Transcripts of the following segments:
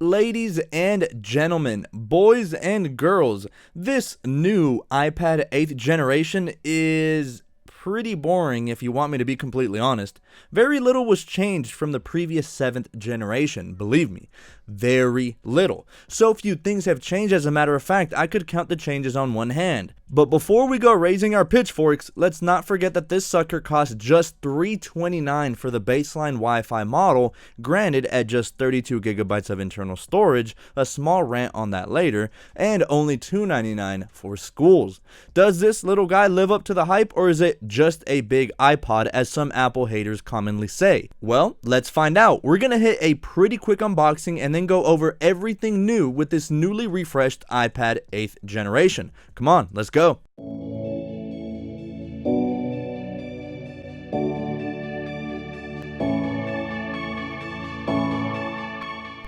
Ladies and gentlemen, boys and girls, this new iPad 8th generation is pretty boring if you want me to be completely honest. Very little was changed from the previous 7th generation, believe me. Very little. So few things have changed, as a matter of fact, I could count the changes on one hand. But before we go raising our pitchforks, let's not forget that this sucker costs just $329 for the baseline Wi-Fi model, granted at just 32 gigabytes of internal storage, a small rant on that later, and only $299 for schools. Does this little guy live up to the hype, or is it just a big iPod, as some Apple haters commonly say? Well, let's find out. We're gonna hit a pretty quick unboxing and then go over everything new with this newly refreshed iPad 8th generation. Come on, let's go.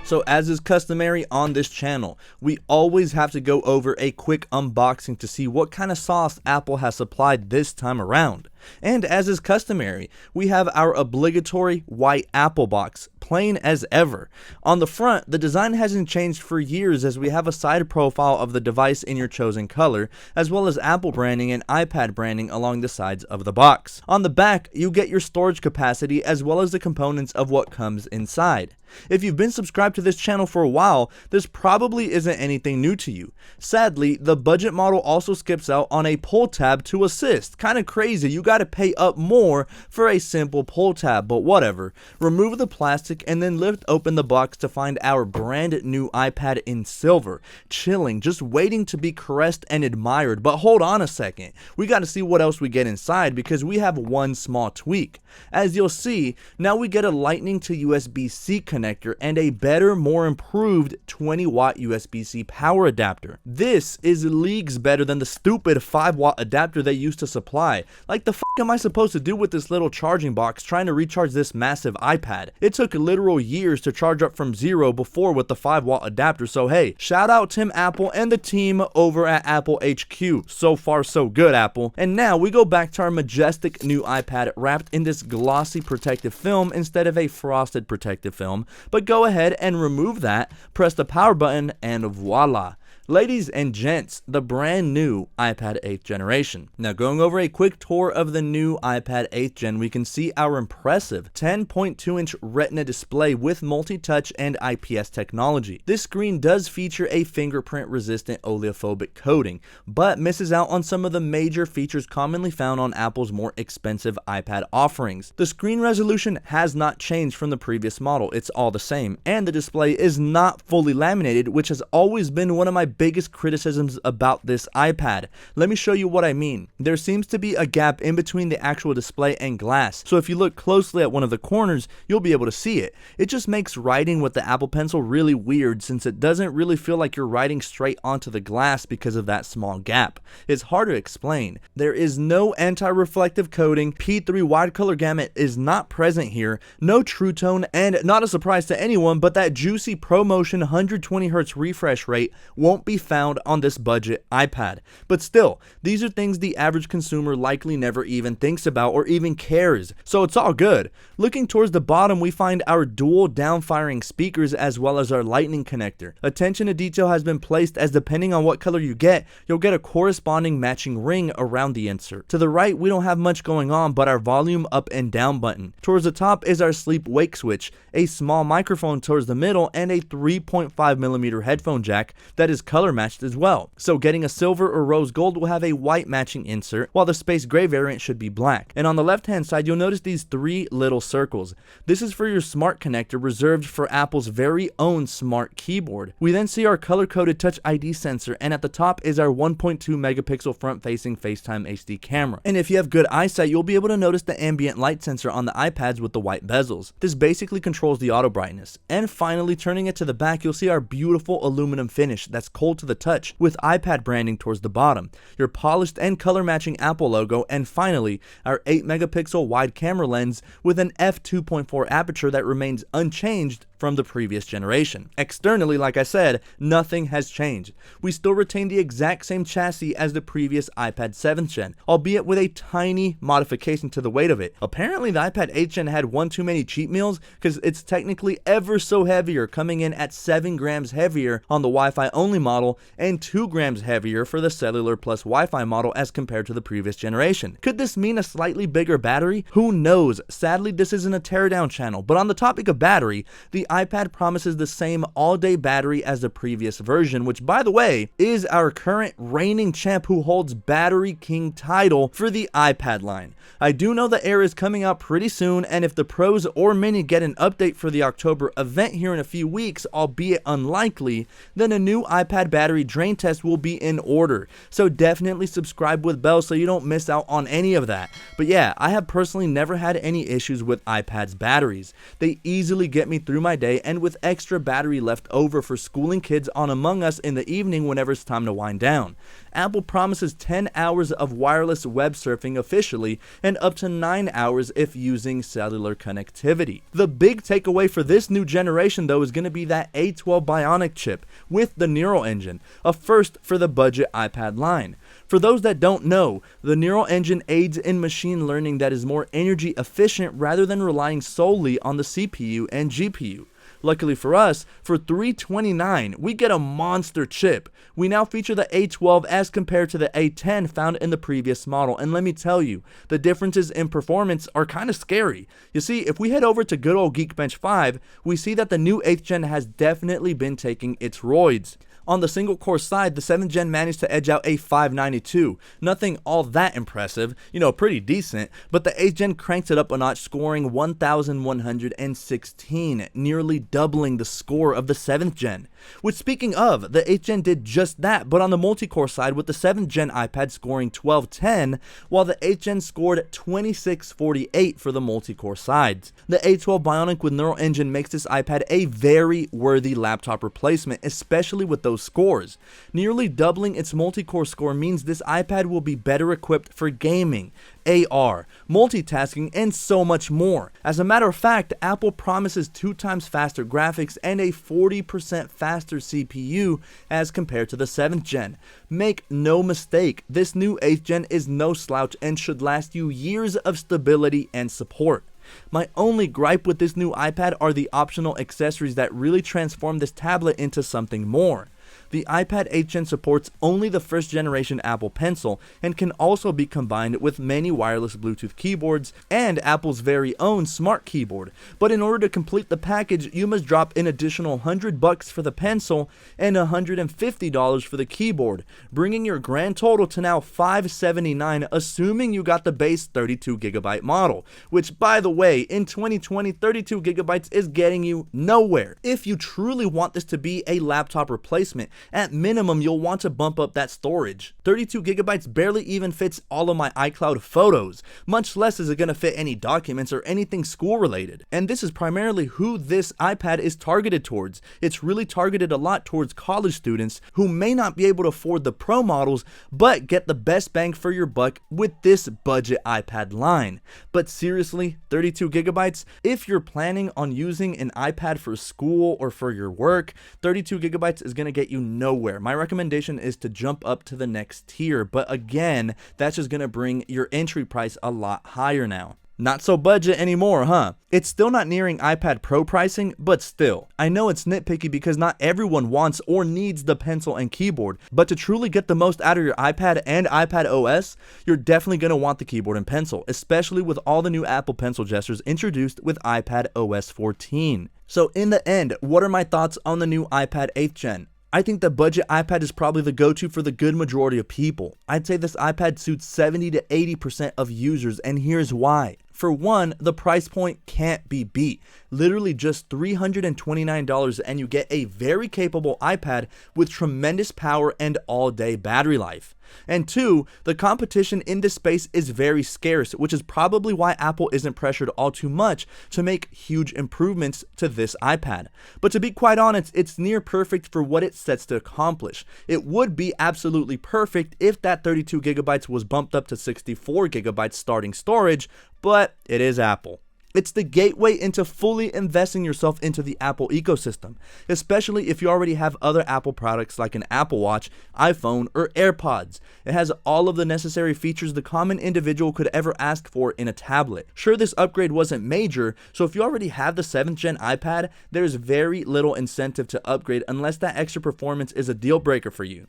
So as is customary on this channel, we always have to go over a quick unboxing to see what kind of sauce Apple has supplied this time around. And as is customary, we have our obligatory white Apple box, plain as ever. On the front, the design hasn't changed for years, as we have a side profile of the device in your chosen color, as well as Apple branding and iPad branding along the sides of the box. On the back, you get your storage capacity as well as the components of what comes inside. If you've been subscribed to this channel for a while, this probably isn't anything new to you. Sadly, the budget model also skips out on a pull tab to assist. Kinda crazy, you gotta pay up more for a simple pull tab, but whatever. Remove the plastic and then lift open the box to find our brand new iPad in silver. Chilling, just waiting to be caressed and admired. But hold on a second, we gotta see what else we get inside, because we have one small tweak. As you'll see, now we get a Lightning to USB-C connector and a better, more improved 20-watt USB-C power adapter. This is leagues better than the stupid 5-watt adapter they used to supply. Like, the f am I supposed to do with this little charging box trying to recharge this massive iPad? It took literal years to charge up from zero before with the 5-watt adapter, so hey, shout out Tim Apple and the team over at Apple HQ. So far so good, Apple. And now we go back to our majestic new iPad wrapped in this glossy protective film instead of a frosted protective film. But go ahead and remove that, press the power button, and voila. Ladies and gents, the brand new iPad 8th generation. Now, going over a quick tour of the new iPad 8th gen, we can see our impressive 10.2-inch Retina display with multi-touch and IPS technology. This screen does feature a fingerprint-resistant oleophobic coating, but misses out on some of the major features commonly found on Apple's more expensive iPad offerings. The screen resolution has not changed from the previous model, it's all the same, and the display is not fully laminated, which has always been one of my biggest criticisms about this iPad. Let me show you what I mean. There seems to be a gap in between the actual display and glass, so if you look closely at one of the corners, you'll be able to see it. It just makes writing with the Apple Pencil really weird, since it doesn't really feel like you're writing straight onto the glass because of that small gap. It's hard to explain. There is no anti-reflective coating, P3 wide color gamut is not present here, no True Tone, and not a surprise to anyone, but that juicy ProMotion 120Hz refresh rate won't be found on this budget iPad. But still, these are things the average consumer likely never even thinks about or even cares, so it's all good. Looking towards the bottom, we find our dual down-firing speakers as well as our Lightning connector. Attention to detail has been placed, as depending on what color you get, you'll get a corresponding matching ring around the insert. To the right, we don't have much going on but our volume up and down button. Towards the top is our sleep wake switch, a small microphone towards the middle, and a 3.5mm headphone jack that is color matched as well. So getting a silver or rose gold will have a white matching insert, while the space gray variant should be black. And on the left hand side, you'll notice these three little circles. This is for your smart connector, reserved for Apple's very own smart keyboard. We then see our color coded Touch ID sensor, and at the top is our 1.2 megapixel front facing FaceTime HD camera. And if you have good eyesight, you'll be able to notice the ambient light sensor on the iPads with the white bezels. This basically controls the auto brightness. And finally, turning it to the back, you'll see our beautiful aluminum finish that's cold to the touch, with iPad branding towards the bottom, your polished and color matching Apple logo, and finally our 8 megapixel wide camera lens with an f2.4 aperture that remains unchanged from the previous generation. Externally, like I said, nothing has changed. We still retain the exact same chassis as the previous iPad 7th gen, albeit with a tiny modification to the weight of it. Apparently the iPad 8th gen had one too many cheat meals because it's technically ever so heavier, coming in at 7 grams heavier on the Wi-Fi only model and 2 grams heavier for the cellular plus Wi-Fi model as compared to the previous generation. Could this mean a slightly bigger battery? Who knows? Sadly, this isn't a teardown channel, but on the topic of battery, the iPad promises the same all-day battery as the previous version, which by the way, is our current reigning champ who holds Battery King title for the iPad line. I do know the Air is coming out pretty soon, and if the Pros or Mini get an update for the October event here in a few weeks, albeit unlikely, then a new iPad battery drain test will be in order. So definitely subscribe with bell so you don't miss out on any of that. But yeah, I have personally never had any issues with iPad's batteries. They easily get me through my day, and with extra battery left over for schooling kids on Among Us in the evening whenever it's time to wind down. Apple promises 10 hours of wireless web surfing officially, and up to 9 hours if using cellular connectivity. The big takeaway for this new generation though is going to be that A12 Bionic chip with the Neural Engine, a first for the budget iPad line. For those that don't know, the Neural Engine aids in machine learning that is more energy efficient rather than relying solely on the CPU and GPU. Luckily for us, for $329, we get a monster chip. We now feature the A12 as compared to the A10 found in the previous model, and let me tell you, the differences in performance are kind of scary. You see, if we head over to good old Geekbench 5, we see that the new 8th gen has definitely been taking its roids. On the single core side, the 7th gen managed to edge out a 592. Nothing all that impressive, pretty decent, but the 8th gen cranks it up a notch, scoring 1,116, nearly doubling the score of the 7th gen. Which, speaking of, the 8th gen did just that, but on the multi-core side with the 7th gen iPad scoring 1210, while the 8th gen scored 2648 for the multi-core sides. The A12 Bionic with Neural Engine makes this iPad a very worthy laptop replacement, especially with those scores. Nearly doubling its multi-core score means this iPad will be better equipped for gaming, AR, multitasking, and so much more. As a matter of fact, Apple promises 2 times faster graphics and a 40% faster CPU as compared to the 7th gen. Make no mistake, this new 8th gen is no slouch and should last you years of stability and support. My only gripe with this new iPad are the optional accessories that really transform this tablet into something more. The iPad 8th gen supports only the first generation Apple Pencil and can also be combined with many wireless Bluetooth keyboards and Apple's very own smart keyboard. But in order to complete the package, you must drop an additional $100 for the Pencil and $150 for the keyboard, bringing your grand total to now $579, assuming you got the base 32GB model, which by the way, in 2020, 32GB is getting you nowhere. If you truly want this to be a laptop replacement, at minimum, you'll want to bump up that storage. 32GB barely even fits all of my iCloud photos, much less is it going to fit any documents or anything school related. And this is primarily who this iPad is targeted towards. It's really targeted a lot towards college students who may not be able to afford the Pro models, but get the best bang for your buck with this budget iPad line. But seriously, 32GB? If you're planning on using an iPad for school or for your work, 32GB is going to get you nowhere. My recommendation is to jump up to the next tier, but again, that's just going to bring your entry price a lot higher now. Not so budget anymore, huh? It's still not nearing iPad Pro pricing, but still. I know it's nitpicky because not everyone wants or needs the Pencil and keyboard, but to truly get the most out of your iPad and iPad OS, you're definitely going to want the keyboard and Pencil, especially with all the new Apple Pencil gestures introduced with iPad OS 14. So in the end, what are my thoughts on the new iPad 8th gen? I think the budget iPad is probably the go-to for the good majority of people. I'd say this iPad suits 70 to 80% of users, and here's why. For one, the price point can't be beat. Literally just $329 and you get a very capable iPad with tremendous power and all-day battery life. And two, the competition in this space is very scarce, which is probably why Apple isn't pressured all too much to make huge improvements to this iPad. But to be quite honest, it's near perfect for what it sets to accomplish. It would be absolutely perfect if that 32GB was bumped up to 64GB starting storage, but it is Apple. It's the gateway into fully investing yourself into the Apple ecosystem, especially if you already have other Apple products like an Apple Watch, iPhone, or AirPods. It has all of the necessary features the common individual could ever ask for in a tablet. Sure, this upgrade wasn't major, so if you already have the 7th gen iPad, there's very little incentive to upgrade unless that extra performance is a deal breaker for you.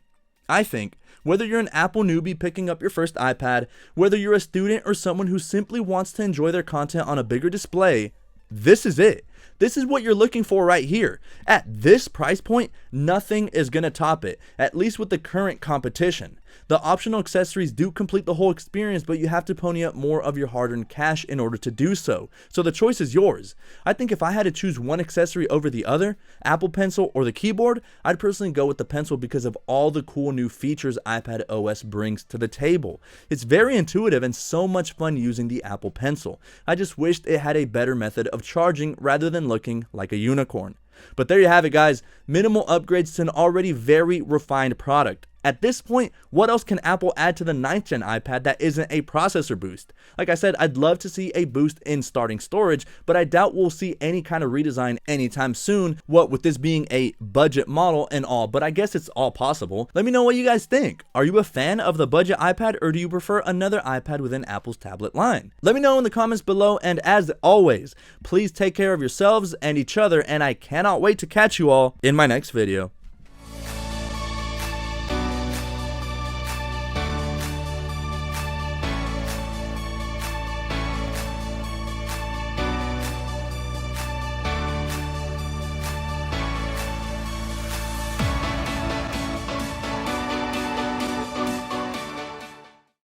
I think, whether you're an Apple newbie picking up your first iPad, whether you're a student or someone who simply wants to enjoy their content on a bigger display, this is it. This is what you're looking for right here. At this price point, nothing is going to top it, at least with the current competition. The optional accessories do complete the whole experience, but you have to pony up more of your hard-earned cash in order to do so. So the choice is yours. I think if I had to choose one accessory over the other, Apple Pencil or the keyboard, I'd personally go with the Pencil because of all the cool new features iPad OS brings to the table. It's very intuitive and so much fun using the Apple Pencil. I just wished it had a better method of charging rather than looking like a unicorn. But there you have it, guys. Minimal upgrades to an already very refined product. At this point, what else can Apple add to the 9th gen iPad that isn't a processor boost? Like I said, I'd love to see a boost in starting storage, but I doubt we'll see any kind of redesign anytime soon, what with this being a budget model and all, but I guess it's all possible. Let me know what you guys think. Are you a fan of the budget iPad, or do you prefer another iPad within Apple's tablet line? Let me know in the comments below, and as always, please take care of yourselves and each other, and I cannot wait to catch you all in my next video.